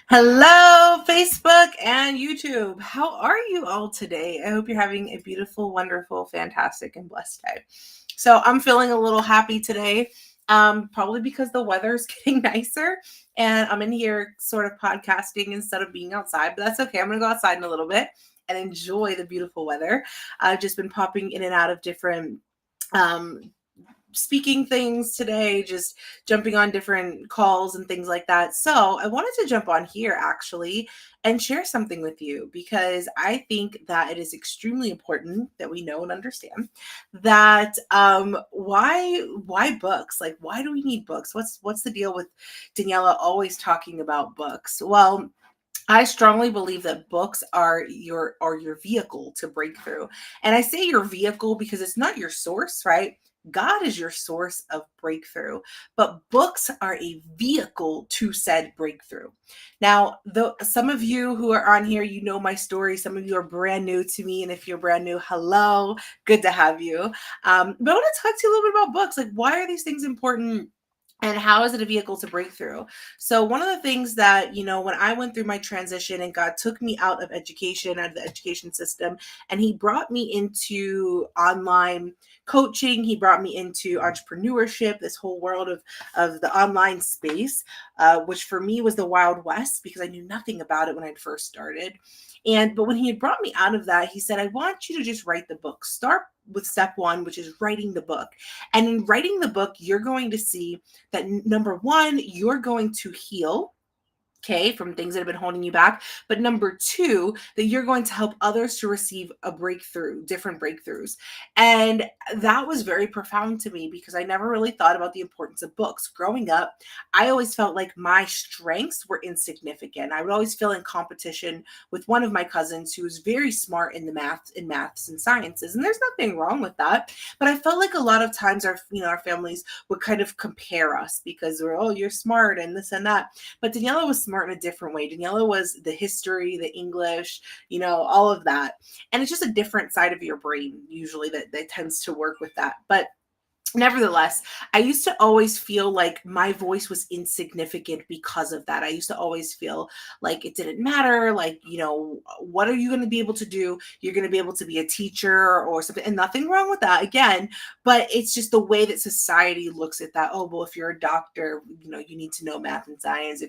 Hello, Facebook and YouTube. How are you all today? I hope you're having a beautiful, wonderful, fantastic, and blessed day. So I'm feeling a little happy today, probably because the weather is getting nicer and I'm in here sort of podcasting instead of being outside, but that's okay. I'm going to go outside in a little bit and enjoy the beautiful weather. I've just been popping in and out of different um, speaking things today, just jumping on different calls and things like that. So I wanted to jump on here actually and share something with you because I think that it is extremely important that we know and understand that why books? Like why do we need books? What's the deal with Daniela always talking about books? Well, I strongly believe that books are your vehicle to break through. And I say your vehicle because it's not your source, right? God is your source of breakthrough, but books are a vehicle to said breakthrough. Now, some of you who are on here, you know my story. Some of you are brand new to me, and if you're brand new, hello, good to have you. But I want to talk to you a little bit about books. Like, why are these things important? And how is it a vehicle to break through? So one of the things that, when I went through my transition and God took me out of education, out of the education system, and he brought me into online coaching, he brought me into entrepreneurship, this whole world of the online space, which for me was the Wild West because I knew nothing about it when I first started. But when he had brought me out of that, he said, I want you to just write the book. Start with step one, which is writing the book. And in writing the book, you're going to see that number one, you're going to heal. Okay, from things that have been holding you back. But number two, that you're going to help others to receive a breakthrough, different breakthroughs. And that was very profound to me because I never really thought about the importance of books. Growing up, I always felt like my strengths were insignificant. I would always feel in competition with one of my cousins who was very smart in maths and sciences. And there's nothing wrong with that. But I felt like a lot of times our families would kind of compare us because we're, oh, you're smart and this and that. But Daniela was smart in a different way. Daniela was the history, the English, all of that. And it's just a different side of your brain usually that tends to work with that. But nevertheless, I used to always feel like my voice was insignificant because of that. I used to always feel like it didn't matter. Like, what are you going to be able to do? You're going to be able to be a teacher or something, and nothing wrong with that again. But it's just the way that society looks at that. Oh, well, if you're a doctor, you need to know math and science.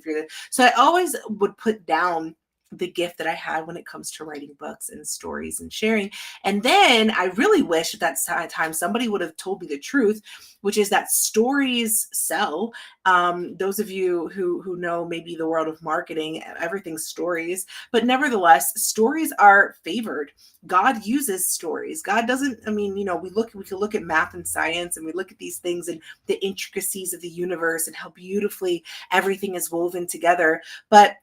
So I always would put down the gift that I had when it comes to writing books and stories and sharing. And then I really wish at that time somebody would have told me the truth, which is that stories sell. Those of you who know maybe the world of marketing, everything's stories, but nevertheless, stories are favored. God uses stories. God doesn't. I mean, we can look at math and science, and we look at these things and the intricacies of the universe and how beautifully everything is woven together, but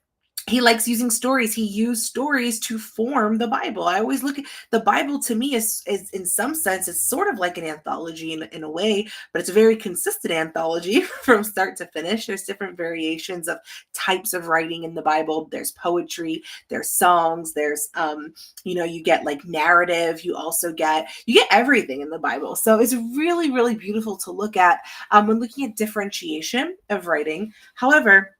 he likes using stories. He used stories to form the Bible. I always look at the Bible. To me is in some sense, it's sort of like an anthology in a way, but it's a very consistent anthology from start to finish. There's different variations of types of writing in the Bible. There's poetry, there's songs, there's you get like narrative. You get everything in the Bible. So it's really, really beautiful to look at when looking at differentiation of writing. However,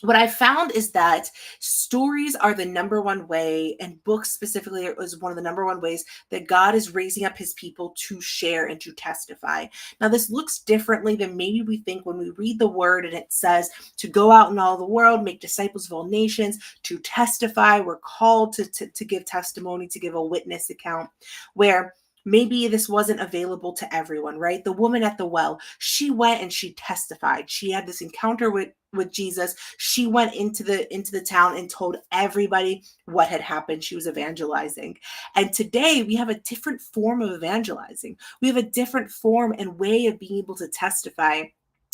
what I found is that stories are the number one way, and books specifically is one of the number one ways that God is raising up his people to share and to testify. Now, this looks differently than maybe we think when we read the word and it says to go out in all the world, make disciples of all nations, to testify. We're called to give testimony, to give a witness account, where maybe this wasn't available to everyone, right? The woman at the well, she went and she testified. She had this encounter with Jesus. She went into the town and told everybody what had happened. She was evangelizing. And today we have a different form of evangelizing. We have a different form and way of being able to testify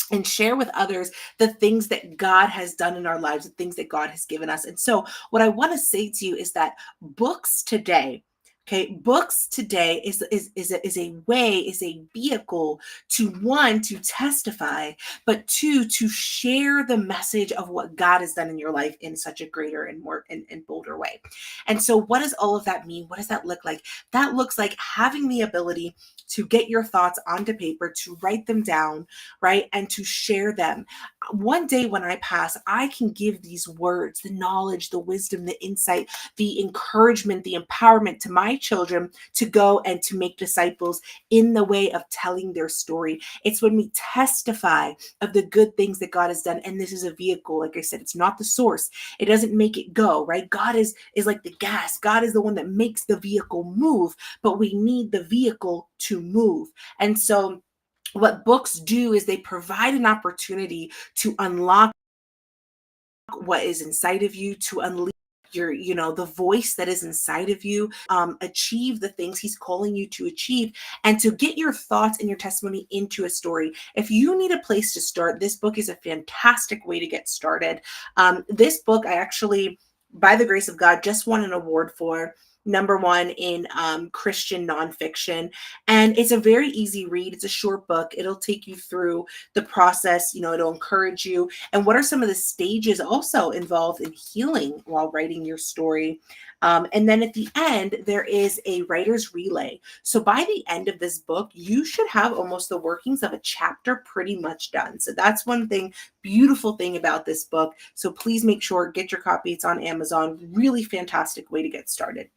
and share with others the things that God has done in our lives, the things that God has given us. And so what I want to say to you is that books today, okay, books today is a way, is a vehicle to, one, to testify, but two, to share the message of what God has done in your life in such a greater and more and bolder way. And so what does all of that mean? What does that look like? That looks like having the ability to get your thoughts onto paper, to write them down, right? And to share them. One day when I pass, I can give these words, the knowledge, the wisdom, the insight, the encouragement, the empowerment to my children to go and to make disciples in the way of telling their story. It's when we testify of the good things that God has done. And this is a vehicle. Like I said, it's not the source. It doesn't make it go, right? God is like the gas. God is the one that makes the vehicle move, but we need the vehicle to move. And so what books do is they provide an opportunity to unlock what is inside of you, to unleash the voice that is inside of you, achieve the things he's calling you to achieve, and to get your thoughts and your testimony into a story. If you need a place to start, this book is a fantastic way to get started. This book, I actually, by the grace of God, just won an award for #1 in Christian nonfiction. And it's a very easy read. It's a short book. It'll take you through the process. It'll encourage you. And what are some of the stages also involved in healing while writing your story? And then at the end, there is a writer's relay. So by the end of this book, you should have almost the workings of a chapter pretty much done. So that's one thing, beautiful thing about this book. So please make sure, get your copy. It's on Amazon. Really fantastic way to get started.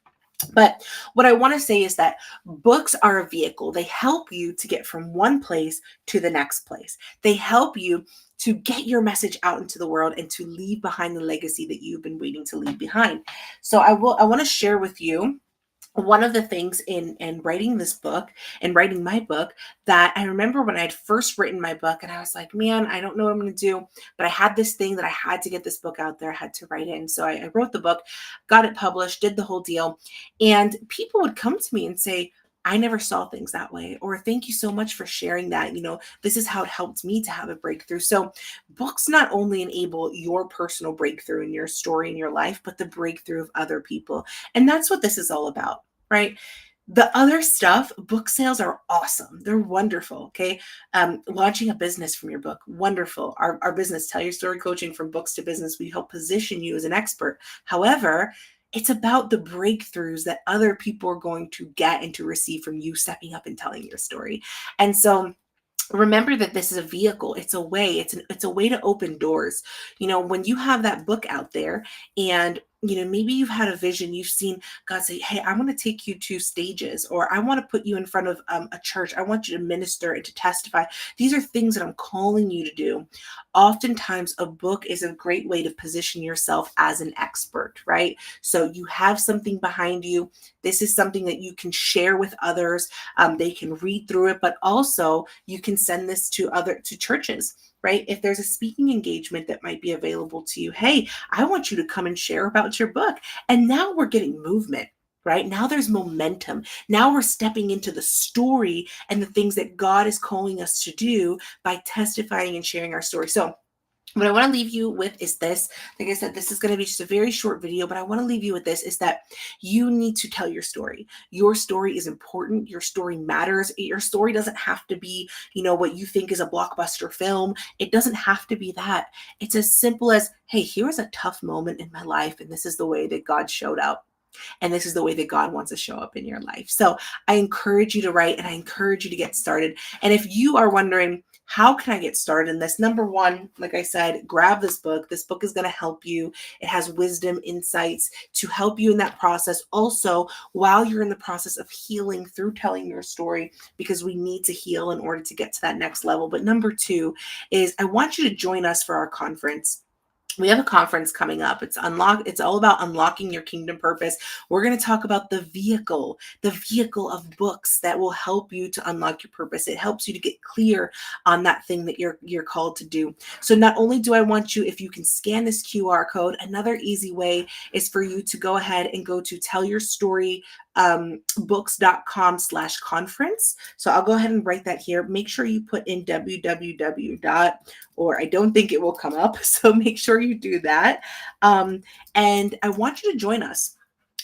But what I want to say is that books are a vehicle. They help you to get from one place to the next place. They help you to get your message out into the world and to leave behind the legacy that you've been waiting to leave behind. So I want to share with you one of the things in writing this book and writing my book that I remember when I had first written my book, and I was like, man, I don't know what I'm going to do, but I had this thing that I had to get this book out there. I had to write it. And so I wrote the book, got it published, did the whole deal. And people would come to me and say, I never saw things that way, or thank you so much for sharing that. This is how it helped me to have a breakthrough. So books not only enable your personal breakthrough in your story in your life, but the breakthrough of other people. And that's what this is all about, right? The other stuff, book sales are awesome. They're wonderful. Okay. Launching a business from your book, wonderful. Our business, Tell Your Story Coaching from Books to Business, we help position you as an expert. However, it's about the breakthroughs that other people are going to get and to receive from you stepping up and telling your story. And so remember that this is a vehicle. It's a way. It's a way to open doors. When you have that book out there, and maybe you've had a vision, you've seen God say, hey, I want to take you to stages, or I want to put you in front of a church. I want you to minister and to testify. These are things that I'm calling you to do. Oftentimes a book is a great way to position yourself as an expert, right? So you have something behind you. This is something that you can share with others. They can read through it, but also you can send this to churches, right? If there's a speaking engagement that might be available to you, hey, I want you to come and share about your book. And now we're getting movement, right? Now there's momentum. Now we're stepping into the story and the things that God is calling us to do by testifying and sharing our story. So what I want to leave you with is this. Like I said, this is going to be just a very short video, but I want to leave you with this, is that you need to tell your story. Your story is important. Your story matters. Your story doesn't have to be, what you think is a blockbuster film. It doesn't have to be that. It's as simple as, hey, here was a tough moment in my life, and this is the way that God showed up. And this is the way that God wants to show up in your life. So I encourage you to write, and I encourage you to get started. And if you are wondering, how can I get started in this? #1, like I said, grab this book. This book is going to help you. It has wisdom, insights to help you in that process. Also, while you're in the process of healing through telling your story, because we need to heal in order to get to that next level. But #2 is I want you to join us for our conference. We have a conference coming up. It's all about unlocking your kingdom purpose. We're going to talk about the vehicle of books that will help you to unlock your purpose. It helps you to get clear on that thing that you're called to do. So not only do I want you, if you can scan this QR code, another easy way is for you to go ahead and go to tellyourstory.books.com/conference. So I'll go ahead and write that here. Make sure you put in www. Or I don't think it will come up. So make sure you do that. And I want you to join us.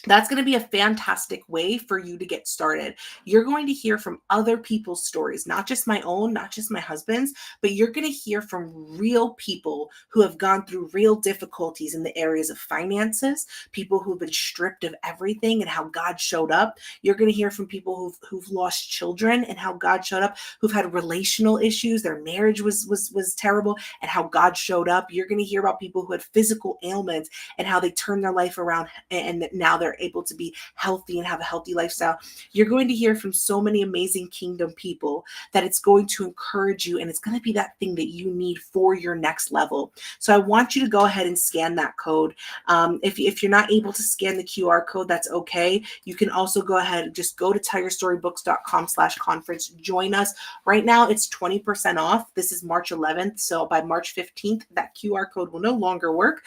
That's going to be a fantastic way for you to get started. You're going to hear from other people's stories, not just my own, not just my husband's, but you're going to hear from real people who have gone through real difficulties in the areas of finances, people who've been stripped of everything and how God showed up. You're going to hear from people who've lost children and how God showed up, who've had relational issues, their marriage was terrible and how God showed up. You're going to hear about people who had physical ailments and how they turned their life around and now they're able to be healthy and have a healthy lifestyle. You're going to hear from so many amazing kingdom people that it's going to encourage you and it's going to be that thing that you need for your next level. So I want you to go ahead and scan that code. If you're not able to scan the QR code, that's okay. You can also go ahead and just go to tellyourstorybooks.com/conference. Join us. Right now, it's 20% off. This is March 11th. So by March 15th, that QR code will no longer work.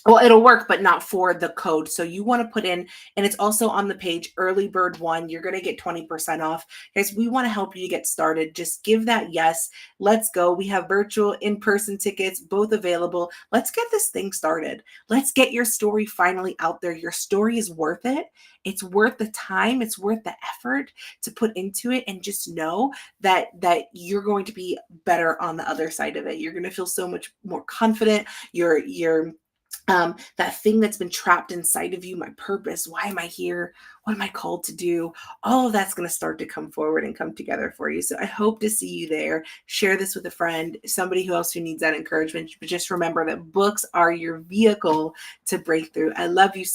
Well, it'll work, but not for the code. So you want to put in, and it's also on the page, early bird 1. You're going to get 20% off. Guys, we want to help you get started. Just give that yes. Let's go. We have virtual in-person tickets, both available. Let's get this thing started. Let's get your story finally out there. Your story is worth it. It's worth the time. It's worth the effort to put into it. And just know that you're going to be better on the other side of it. You're going to feel so much more confident. You're that thing that's been trapped inside of you, my purpose, why am I here? What am I called to do? All of that's going to start to come forward and come together for you. So I hope to see you there. Share this with a friend, somebody who else who needs that encouragement. But just remember that books are your vehicle to break through. I love you so